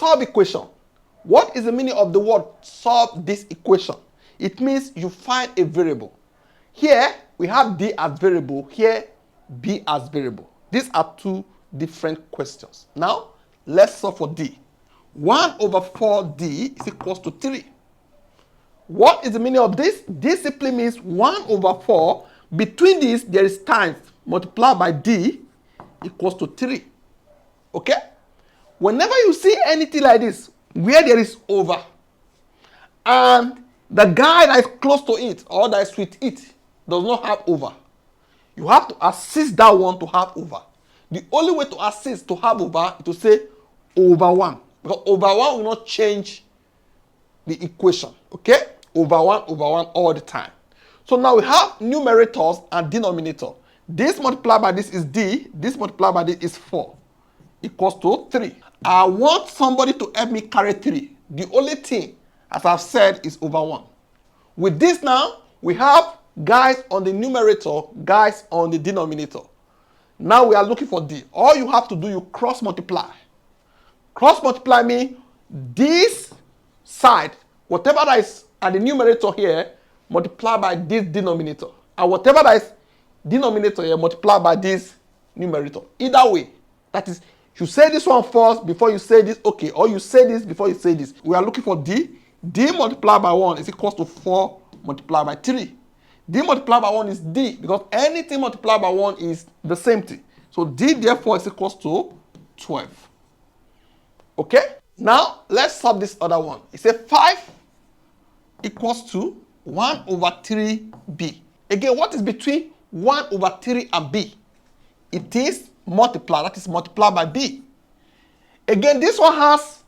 solve equation. What is the meaning of the word solve this equation? It means you find a variable. Here, we have D as variable. Here, B as variable. These are two different questions. Now, let's solve for D. 1 over 4D is equals to 3. What is the meaning of this? This simply means 1 over 4. Between these, there is times multiplied by D equals to 3. Okay? Whenever you see anything like this, where there is over, and the guy that is close to it or that is with it does not have over, you have to assist that one to have over. The only way to assist to have over is to say over 1. Because over 1 will not change the equation. Okay? Over 1 all the time. So now we have numerators and denominator. This multiplied by this is D. This multiplied by this is 4. Equals to 3. I want somebody to help me carry 3. The only thing, as I've said, is over 1. With this now, we have guys on the numerator, guys on the denominator. Now we are looking for D. All you have to do, you cross multiply. Cross multiply means this side, whatever that is at the numerator here, multiply by this denominator. And whatever that is denominator here, multiply by this numerator. Either way, that is, you say this one first before you say this, okay, or you say this before you say this. We are looking for D. D multiplied by 1 is equal to 4 multiplied by 3. D multiplied by 1 is D, because anything multiplied by 1 is the same thing. So D therefore is equal to 12. Okay? Now, let's solve this other one. It says 5 equals to 1 over 3b. Again, what is between 1 over 3 and b? It is multiply, that is multiplied by b. Again, this one has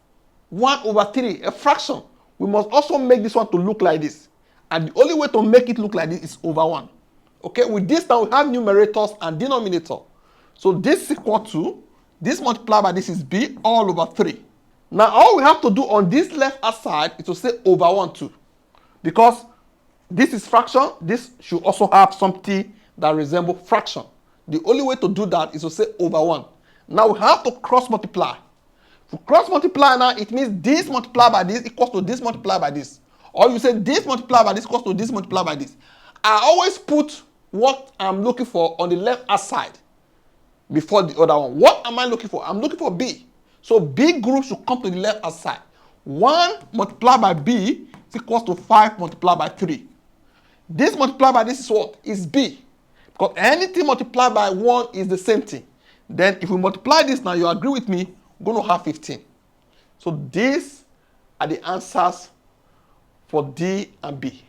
1 over 3, a fraction. We must also make this one to look like this. And the only way to make it look like this is over 1. Okay, with this now we have numerators and denominator. So this is equal to, this multiplied by this is b all over 3. Now all we have to do on this left hand side is to say over 1 too. Because this is fraction, this should also have something that resembles fraction. The only way to do that is to say over 1. Now we have to cross multiply. To cross multiply now, it means this multiplied by this equals to this multiplied by this. Or you say this multiplied by this equals to this multiplied by this. I always put what I'm looking for on the left hand side before the other one. What am I looking for? I'm looking for B. So B group should come to the left hand side. 1 multiplied by B is equals to 5 multiplied by 3. This multiplied by this is what? Is B. Because anything multiplied by 1 is the same thing. Then if we multiply this now, you agree with me, we're going to have 15. So these are the answers for D and B.